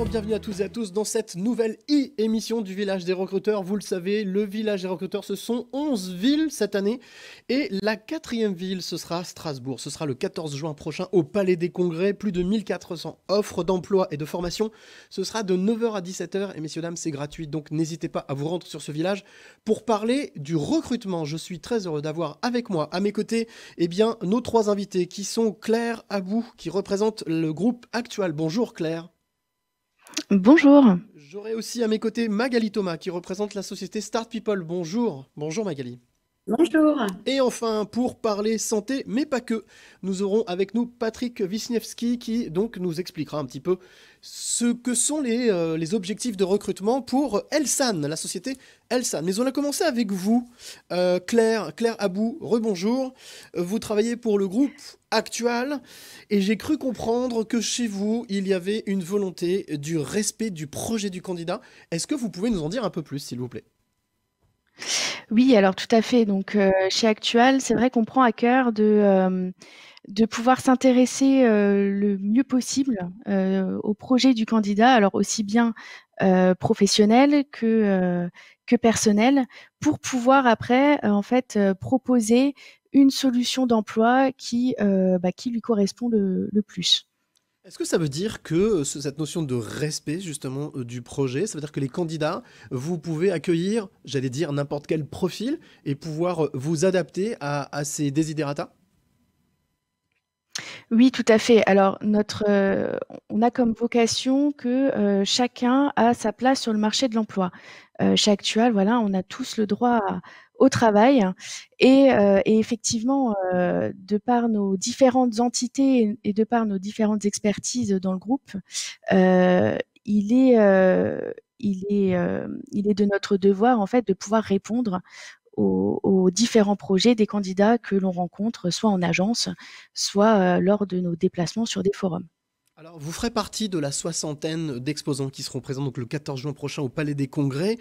Bonjour, bienvenue à tous et à tous dans cette nouvelle émission du Village des Recruteurs. Vous le savez, le Village des Recruteurs, ce sont 11 villes cette année. Et la quatrième ville, ce sera Strasbourg. Ce sera le 14 juin prochain au Palais des Congrès. Plus de 1400 offres d'emploi et de formation. Ce sera de 9 h à 17 h. Et messieurs, dames, c'est gratuit. Donc n'hésitez pas à vous rendre sur ce village pour parler du recrutement. Je suis très heureux d'avoir avec moi, à mes côtés, nos trois invités qui sont Claire Abou, qui représente le groupe Actual. Bonjour Claire. Bonjour. J'aurai aussi à mes côtés Magali Thomas qui représente la société Start People. Bonjour. Bonjour Magali. Bonjour. Et enfin, pour parler santé, mais pas que, nous aurons avec nous Patrick Wisniewski qui donc nous expliquera un petit peu ce que sont les objectifs de recrutement pour Elsan, la société Elsan. Mais on a commencé avec vous, Claire Abou, rebonjour. Vous travaillez pour le groupe Actual et j'ai cru comprendre que chez vous, il y avait une volonté du respect du projet du candidat. Est-ce que vous pouvez nous en dire un peu plus, s'il vous plaît ? Oui, alors tout à fait. Donc, chez Actual, c'est vrai qu'on prend à cœur de pouvoir s'intéresser le mieux possible au projet du candidat, alors aussi bien professionnel que personnel, pour pouvoir après, proposer une solution d'emploi qui lui correspond le plus. Est-ce que ça veut dire que cette notion de respect justement du projet, ça veut dire que les candidats, vous pouvez accueillir, j'allais dire, n'importe quel profil et pouvoir vous adapter à ces desiderata? Oui, tout à fait. Alors on a comme vocation que, chacun a sa place sur le marché de l'emploi. Chez Actual, voilà, on a tous le droit au travail et effectivement, de par nos différentes entités et de par nos différentes expertises dans le groupe, heu, il est, heu, il est de notre devoir, en fait, de pouvoir répondre aux différents projets des candidats que l'on rencontre, soit en agence, soit, lors de nos déplacements sur des forums. Alors, vous ferez partie de la soixantaine d'exposants qui seront présents donc, le 14 juin prochain au Palais des Congrès.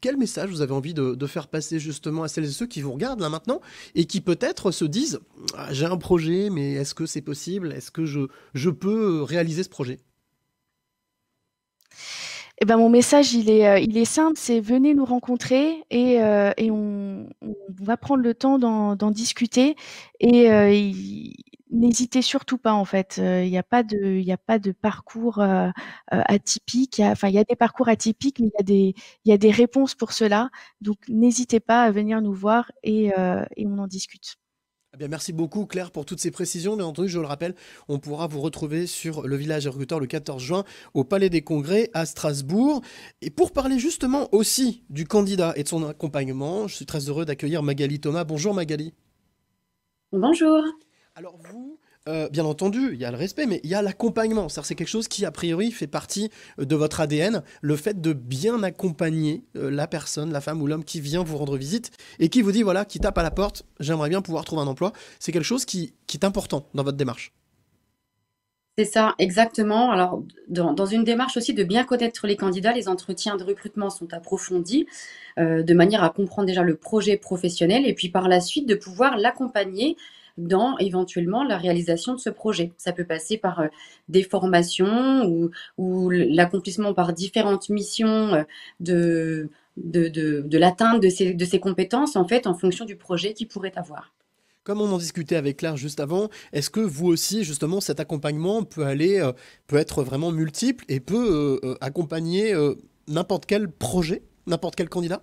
Quel message vous avez envie de faire passer justement à celles et ceux qui vous regardent là maintenant et qui peut-être se disent ah, j'ai un projet, mais est-ce que c'est possible? Est-ce que je peux réaliser ce projet? Eh ben, mon message, il est simple, c'est venez nous rencontrer et on va prendre le temps d'en discuter et n'hésitez surtout pas en fait. Il y a pas de parcours atypique. Il y a des parcours atypiques, mais il y a des réponses pour cela. Donc n'hésitez pas à venir nous voir et on en discute. Eh bien, merci beaucoup Claire pour toutes ces précisions. Bien entendu, je le rappelle, on pourra vous retrouver sur le village des recruteurs le 14 juin au Palais des Congrès à Strasbourg. Et pour parler justement aussi du candidat et de son accompagnement, je suis très heureux d'accueillir Magali Thomas. Bonjour Magali. Bonjour. Alors vous, bien entendu, il y a le respect, mais il y a l'accompagnement. C'est quelque chose qui, a priori, fait partie de votre ADN. Le fait de bien accompagner la personne, la femme ou l'homme qui vient vous rendre visite et qui vous dit, voilà, qui tape à la porte, j'aimerais bien pouvoir trouver un emploi. C'est quelque chose qui est important dans votre démarche. C'est ça, exactement. Alors, dans une démarche aussi de bien connaître les candidats, les entretiens de recrutement sont approfondis de manière à comprendre déjà le projet professionnel et puis par la suite de pouvoir l'accompagner dans éventuellement la réalisation de ce projet. Ça peut passer par des formations ou l'accomplissement par différentes missions de l'atteinte de ces compétences en fait en fonction du projet qu'il pourrait avoir. Comme on en discutait avec Claire juste avant, est-ce que vous aussi, justement, cet accompagnement peut être vraiment multiple et peut accompagner n'importe quel projet, n'importe quel candidat?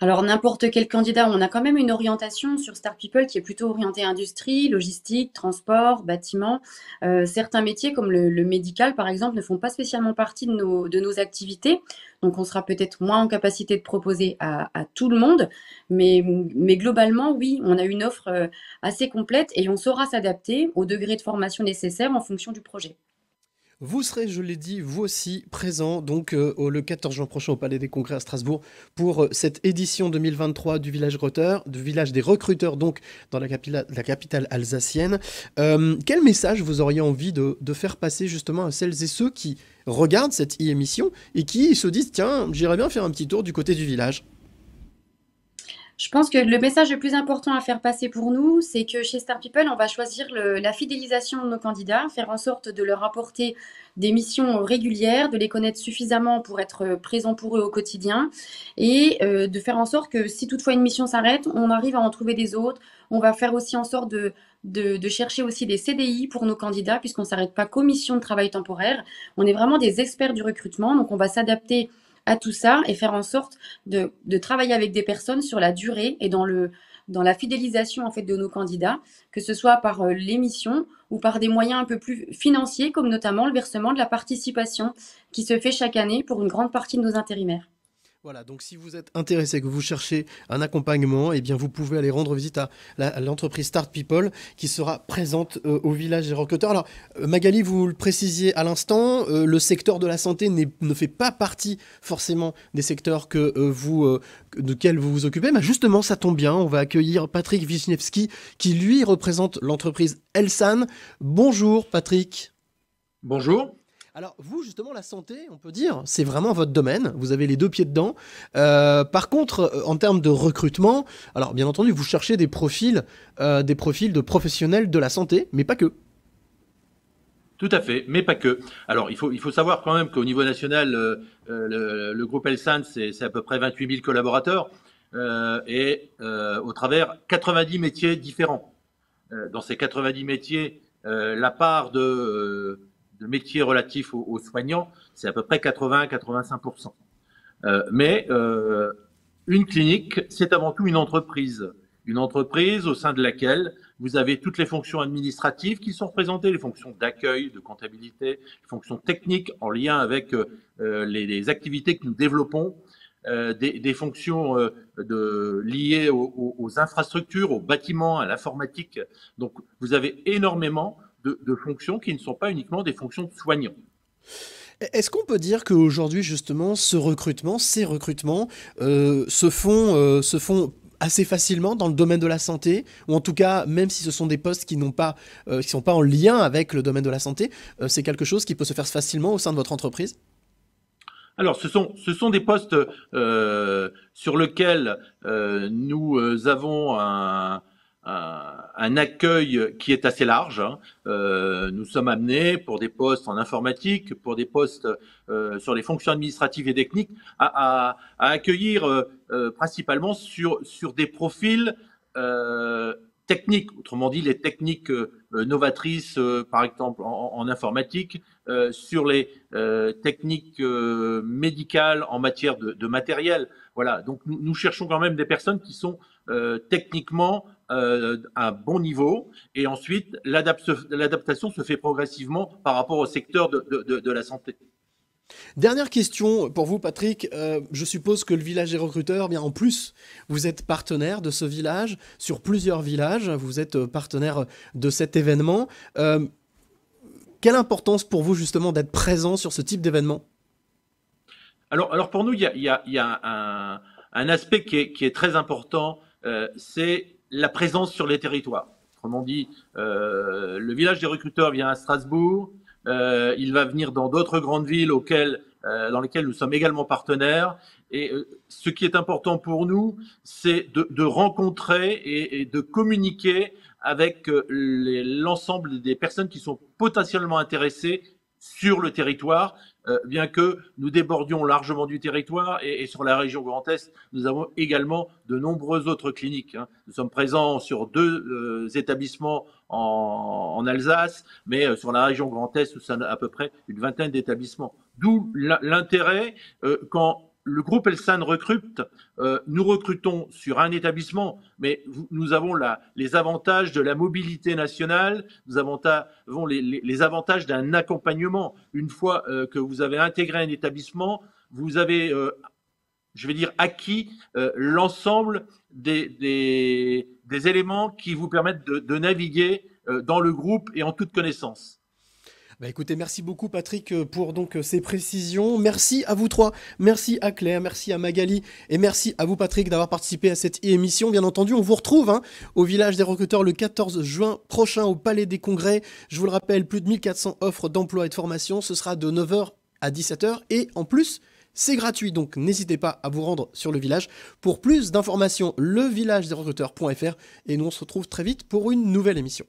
Alors, n'importe quel candidat, on a quand même une orientation sur Star People qui est plutôt orientée industrie, logistique, transport, bâtiment. Certains métiers, comme le médical, par exemple, ne font pas spécialement partie de nos activités. Donc, on sera peut-être moins en capacité de proposer à tout le monde. Mais globalement, oui, on a une offre assez complète et on saura s'adapter au degré de formation nécessaire en fonction du projet. Vous serez, je l'ai dit, vous aussi présent donc le 14 juin prochain au Palais des Congrès à Strasbourg pour cette édition 2023 du Village des Recruteurs, donc dans la capitale alsacienne. Quel message vous auriez envie de faire passer justement à celles et ceux qui regardent cette émission et qui se disent tiens, j'irais bien faire un petit tour du côté du village? Je pense que le message le plus important à faire passer pour nous, c'est que chez Star People, on va choisir la fidélisation de nos candidats, faire en sorte de leur apporter des missions régulières, de les connaître suffisamment pour être présent pour eux au quotidien et de faire en sorte que si toutefois une mission s'arrête, on arrive à en trouver des autres. On va faire aussi en sorte de chercher aussi des CDI pour nos candidats, puisqu'on ne s'arrête pas qu'aux missions de travail temporaire. On est vraiment des experts du recrutement, donc on va s'adapter à tout ça et faire en sorte de travailler avec des personnes sur la durée et dans la fidélisation en fait de nos candidats, que ce soit par l'émission ou par des moyens un peu plus financiers, comme notamment le versement de la participation qui se fait chaque année pour une grande partie de nos intérimaires. Voilà, donc si vous êtes intéressé, que vous cherchez un accompagnement, eh bien vous pouvez aller rendre visite à l'entreprise Start People qui sera présente au village des recruteurs. Alors Magali, vous le précisiez à l'instant, le secteur de la santé ne fait pas partie forcément des secteurs desquels vous vous occupez, mais justement ça tombe bien, on va accueillir Patrick Wisniewski qui lui représente l'entreprise Elsan. Bonjour Patrick. Bonjour. Alors vous, justement, la santé, on peut dire, c'est vraiment votre domaine. Vous avez les deux pieds dedans. Par contre, en termes de recrutement, alors bien entendu, vous cherchez des profils de professionnels de la santé, mais pas que. Tout à fait, mais pas que. Alors, il faut savoir quand même qu'au niveau national, le groupe Elsan, c'est à peu près 28 000 collaborateurs et au travers 90 métiers différents. Dans ces 90 métiers, la part de métiers relatifs aux soignants, c'est à peu près 80-85%. Mais une clinique, c'est avant tout une entreprise au sein de laquelle vous avez toutes les fonctions administratives qui sont représentées, les fonctions d'accueil, de comptabilité, les fonctions techniques en lien avec les activités que nous développons, des fonctions liées aux infrastructures, aux bâtiments, à l'informatique. Donc, vous avez énormément de fonctions qui ne sont pas uniquement des fonctions de soignants. Est-ce qu'on peut dire qu'aujourd'hui, justement, ces recrutements se font assez facilement dans le domaine de la santé, ou en tout cas, même si ce sont des postes qui sont pas en lien avec le domaine de la santé, c'est quelque chose qui peut se faire facilement au sein de votre entreprise? Alors, ce sont des postes sur lesquels nous avons un accueil qui est assez large. Nous sommes amenés pour des postes en informatique, pour des postes sur les fonctions administratives et techniques, à accueillir principalement sur des profils techniques, autrement dit les techniques novatrices, par exemple en informatique, sur les techniques médicales en matière de matériel. Voilà, donc nous cherchons quand même des personnes qui sont techniquement à un bon niveau, et ensuite l'adaptation se fait progressivement par rapport au secteur de la santé. Dernière question pour vous, Patrick. Je suppose que le village des recruteurs, bien en plus, vous êtes partenaire de ce village sur plusieurs villages. Vous êtes partenaire de cet événement. Quelle importance pour vous justement d'être présent sur ce type d'événement? Alors pour nous, il y a un aspect qui est très important, c'est la présence sur les territoires. Autrement dit, le village des recruteurs vient à Strasbourg. Il va venir dans d'autres grandes villes dans lesquelles nous sommes également partenaires. Et ce qui est important pour nous, c'est de rencontrer et de communiquer avec l'ensemble des personnes qui sont potentiellement intéressées sur le territoire, bien que nous débordions largement du territoire et sur la région Grand Est, nous avons également de nombreuses autres cliniques. Nous sommes présents sur 2 établissements en Alsace, mais sur la région Grand Est, nous sommes à peu près une vingtaine d'établissements. D'où l'intérêt quand le groupe Elsan recrute, nous recrutons sur un établissement, mais nous avons les avantages de la mobilité nationale, nous avons les avantages d'un accompagnement. Une fois que vous avez intégré un établissement, vous avez, je vais dire, acquis l'ensemble des éléments qui vous permettent de naviguer dans le groupe et en toute connaissance. Bah écoutez, merci beaucoup Patrick pour donc ces précisions. Merci à vous trois, merci à Claire, merci à Magali et merci à vous Patrick d'avoir participé à cette émission. Bien entendu, on vous retrouve au village des recruteurs le 14 juin prochain au Palais des Congrès. Je vous le rappelle, plus de 1400 offres d'emploi et de formation. Ce sera de 9h à 17h et en plus, C'est gratuit, donc n'hésitez pas à vous rendre sur le village. Pour plus d'informations, levillageresrecruteurs.fr et nous on se retrouve très vite pour une nouvelle émission.